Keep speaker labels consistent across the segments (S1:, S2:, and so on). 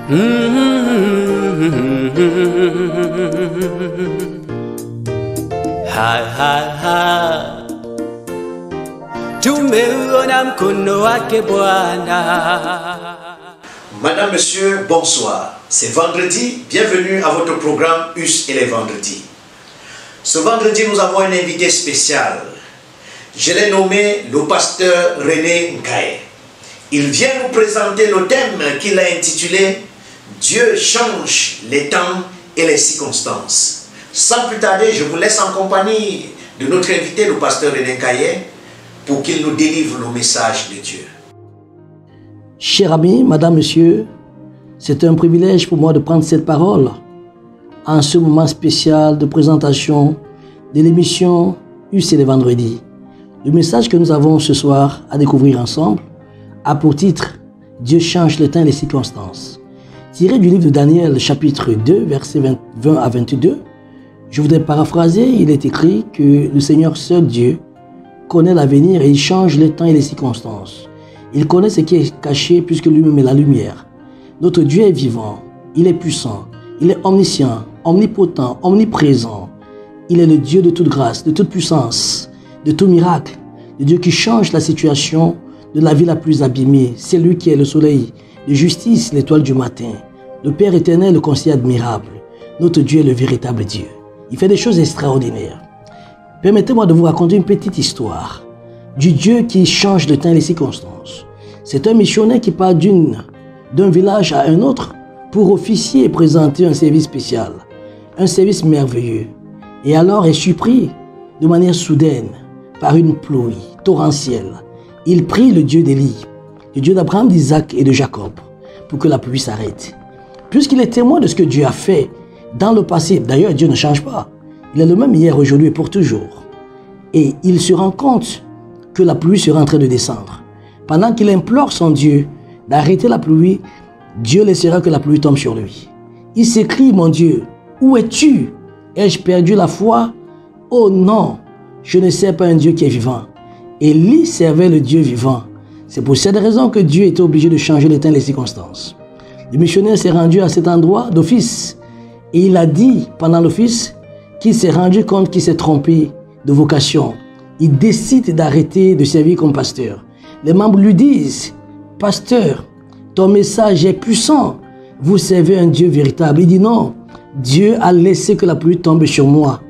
S1: Madame, monsieur, bonsoir. C'est vendredi. Bienvenue à votre programme US et les vendredis. Ce vendredi, nous avons un invité spécial. Je l'ai nommé le pasteur René Nkaye. Il vient nous présenter le thème qu'il a intitulé « Dieu change les temps et les circonstances ». Sans plus tarder, je vous laisse en compagnie de notre invité, le pasteur René Nkaye, pour qu'il nous délivre le message de Dieu.
S2: Chers amis, madame, monsieur, c'est un privilège pour moi de prendre cette parole en ce moment spécial de présentation de l'émission US et les vendredis. Le message que nous avons ce soir à découvrir ensemble a pour titre « Dieu change le temps et les circonstances ». Tiré du livre de Daniel, chapitre 2, versets 20 à 22, je voudrais paraphraser, il est écrit que le Seigneur seul Dieu connaît l'avenir et il change le temps et les circonstances. Il connaît ce qui est caché puisque lui-même est la lumière. Notre Dieu est vivant, il est puissant, il est omniscient, omnipotent, omniprésent. Il est le Dieu de toute grâce, de toute puissance, de tout miracle, le Dieu qui change la situation de la vie la plus abîmée. C'est lui qui est le soleil de justice, l'étoile du matin, le Père éternel, le conseiller admirable. Notre Dieu est le véritable Dieu. Il fait des choses extraordinaires. Permettez-moi de vous raconter une petite histoire du Dieu qui change le temps et les circonstances. C'est un missionnaire qui part d'un village à un autre pour officier et présenter un service spécial, un service merveilleux. Et alors est surpris de manière soudaine par une pluie torrentielle. Il prie le Dieu d'Élie, le Dieu d'Abraham, d'Isaac et de Jacob, pour que la pluie s'arrête. Puisqu'il est témoin de ce que Dieu a fait dans le passé, d'ailleurs Dieu ne change pas, il est le même hier, aujourd'hui et pour toujours. Et il se rend compte que la pluie sera en train de descendre. Pendant qu'il implore son Dieu d'arrêter la pluie, Dieu laissera que la pluie tombe sur lui. Il s'écrie, mon Dieu, où es-tu? Ai-je perdu la foi? Oh non, je ne sais pas un Dieu qui est vivant. Élie servait le Dieu vivant. C'est pour cette raison que Dieu était obligé de changer les temps et les circonstances. Le missionnaire s'est rendu à cet endroit d'office et il a dit pendant l'office qu'il s'est rendu compte qu'il s'est trompé de vocation. Il décide d'arrêter de servir comme pasteur. Les membres lui disent, « Pasteur, ton message est puissant. Vous servez un Dieu véritable. » Il dit, « Non, Dieu a laissé que la pluie tombe sur moi.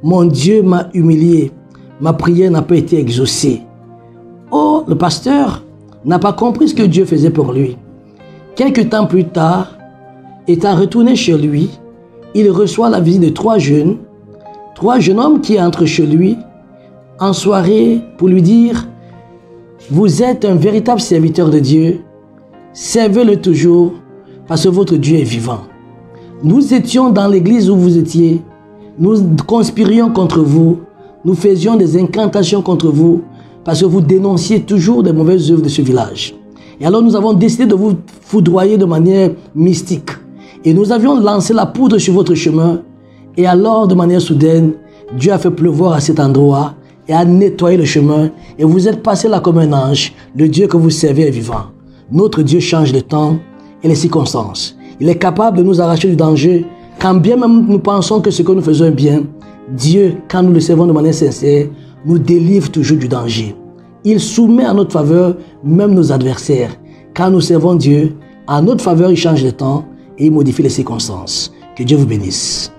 S2: Mon Dieu m'a humilié. Ma prière n'a pas été exaucée. » Oh, le pasteur n'a pas compris ce que Dieu faisait pour lui. Quelque temps plus tard, étant retourné chez lui, il reçoit la visite de trois jeunes hommes qui entrent chez lui en soirée pour lui dire « Vous êtes un véritable serviteur de Dieu, servez-le toujours parce que votre Dieu est vivant. Nous étions dans l'église où vous étiez, nous conspirions contre vous, nous faisions des incantations contre vous parce que vous dénonciez toujours des mauvaises œuvres de ce village. Et alors nous avons décidé de vous foudroyer de manière mystique. Et nous avions lancé la poudre sur votre chemin. Et alors, de manière soudaine, Dieu a fait pleuvoir à cet endroit et a nettoyé le chemin. Et vous êtes passé là comme un ange. Le Dieu que vous servez est vivant. Notre Dieu change le temps et les circonstances. Il est capable de nous arracher du danger. Quand bien même nous pensons que ce que nous faisons est bien, Dieu, quand nous le servons de manière sincère, nous délivre toujours du danger. Il soumet en notre faveur même nos adversaires. Quand nous servons Dieu, en notre faveur, il change le temps et il modifie les circonstances. Que Dieu vous bénisse.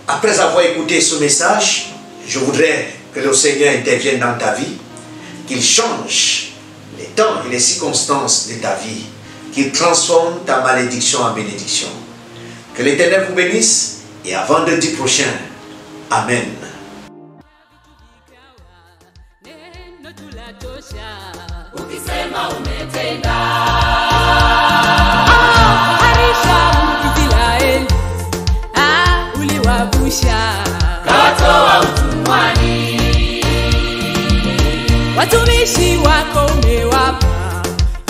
S1: Après avoir écouté ce message, je voudrais que le Seigneur intervienne dans ta vie, qu'il change les temps et les circonstances de ta vie, qu'il transforme ta malédiction en bénédiction. Que l'Éternel vous bénisse et à vendredi prochain. Amen.
S3: Watumishi wako umewapa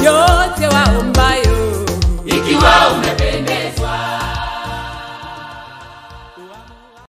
S3: yote waombayo, ikiwa umependezwa